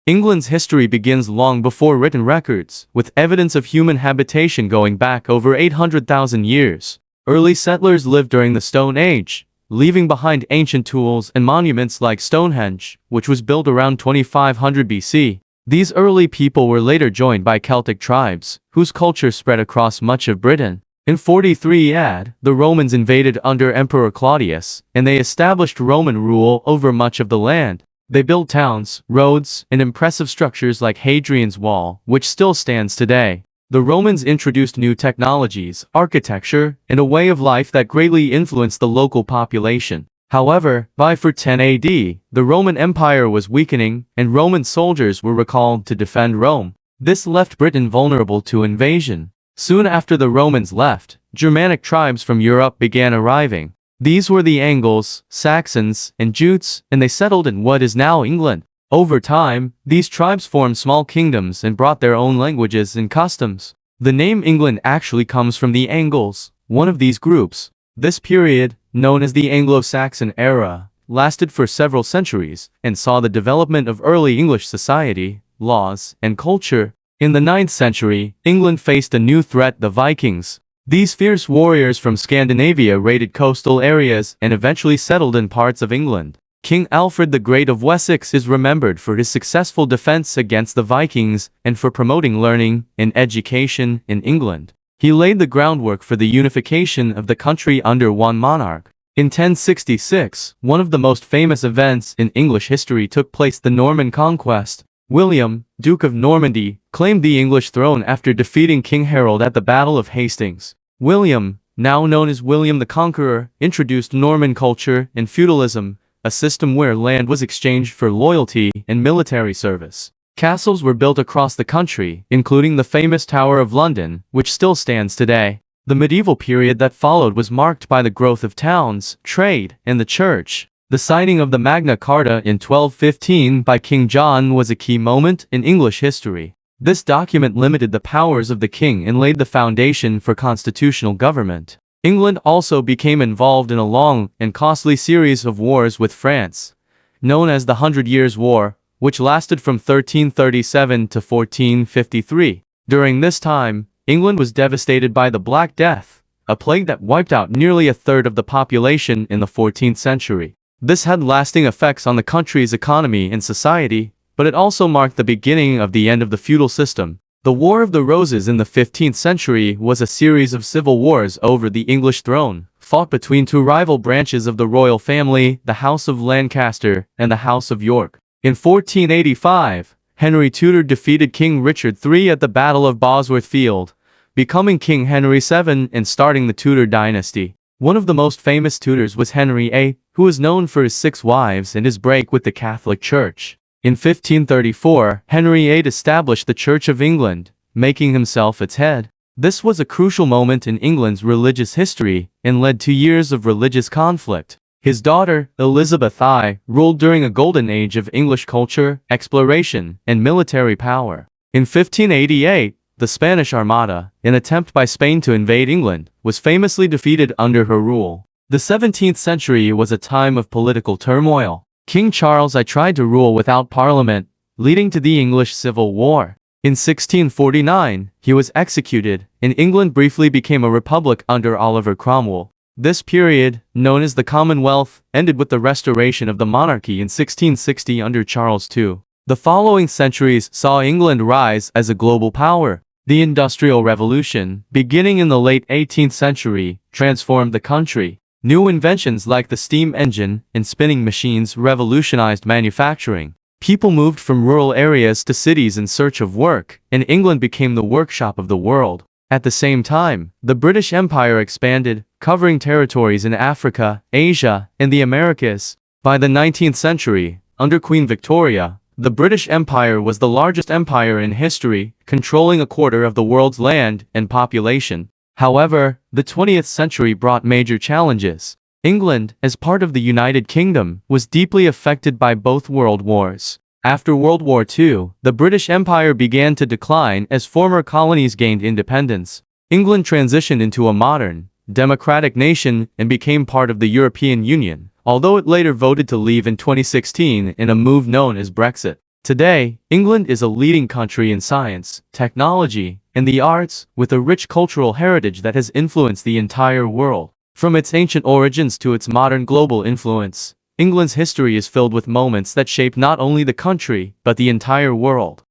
England's history begins long before written records, with evidence of human habitation going back over 800,000 years. Early settlers lived during the Stone Age, leaving behind ancient tools and monuments like Stonehenge, which was built around 2500 BC. These early people were later joined by Celtic tribes, whose culture spread across much of Britain. In 43 AD, the Romans invaded under Emperor Claudius, and they established Roman rule over much of the land. They built towns, roads, and impressive structures like Hadrian's Wall, which still stands today. The Romans introduced new technologies, architecture, and a way of life that greatly influenced the local population. However, by 410 AD, the Roman Empire was weakening, and Roman soldiers were recalled to defend Rome. This left Britain vulnerable to invasion. Soon after the Romans left, Germanic tribes from Europe began arriving. These were the Angles, Saxons, and Jutes, and they settled in what is now England. Over time, these tribes formed small kingdoms and brought their own languages and customs. The name England actually comes from the Angles, one of these groups. This period, known as the Anglo-Saxon era, lasted for several centuries and saw the development of early English society, laws, and culture. In the 9th century, England faced a new threat: the Vikings. These fierce warriors from Scandinavia raided coastal areas and eventually settled in parts of England. King Alfred the Great of Wessex is remembered for his successful defense against the Vikings and for promoting learning and education in England. He laid the groundwork for the unification of the country under one monarch. In 1066, one of the most famous events in English history took place: the Norman conquest. William, Duke of Normandy, claimed the English throne after defeating King Harold at the Battle of Hastings. William, now known as William the Conqueror, introduced Norman culture and feudalism, a system where land was exchanged for loyalty and military service. Castles were built across the country, including the famous Tower of London, which still stands today. The medieval period that followed was marked by the growth of towns, trade, and the church. The signing of the Magna Carta in 1215 by King John was a key moment in English history. This document limited the powers of the king and laid the foundation for constitutional government. England also became involved in a long and costly series of wars with France, known as the 100 Years' War, which lasted from 1337 to 1453. During this time, England was devastated by the Black Death, a plague that wiped out nearly a third of the population in the 14th century. This had lasting effects on the country's economy and society, but it also marked the beginning of the end of the feudal system. The War of the Roses in the 15th century was a series of civil wars over the English throne, fought between two rival branches of the royal family, the House of Lancaster and the House of York. In 1485, Henry Tudor defeated King Richard III at the Battle of Bosworth Field, becoming King Henry VII and starting the Tudor dynasty. One of the most famous Tudors was Henry VIII, who was known for his 6 wives and his break with the Catholic Church. In 1534, Henry VIII established the Church of England, making himself its head. This was a crucial moment in England's religious history and led to years of religious conflict. His daughter, Elizabeth I, ruled during a golden age of English culture, exploration, and military power. In 1588, the Spanish Armada, an attempt by Spain to invade England, was famously defeated under her rule. The 17th century was a time of political turmoil. King Charles I tried to rule without parliament, leading to the English Civil War. In 1649, he was executed, and England briefly became a republic under Oliver Cromwell. This period, known as the Commonwealth, ended with the restoration of the monarchy in 1660 under Charles II. The following centuries saw England rise as a global power. The Industrial Revolution, beginning in the late 18th century, transformed the country. New inventions like the steam engine and spinning machines revolutionized manufacturing. People moved from rural areas to cities in search of work, and England became the workshop of the world. At the same time, the British Empire expanded, covering territories in Africa, Asia, and the Americas. By the 19th century, under Queen Victoria, the British Empire was the largest empire in history, controlling a quarter of the world's land and population. However, the 20th century brought major challenges. England, as part of the United Kingdom, was deeply affected by both world wars. After World War II, the British Empire began to decline as former colonies gained independence. England transitioned into a modern, democratic nation and became part of the European Union, although it later voted to leave in 2016 in a move known as Brexit. Today, England is a leading country in science, technology, and the arts, with a rich cultural heritage that has influenced the entire world. From its ancient origins to its modern global influence, England's history is filled with moments that shape not only the country, but the entire world.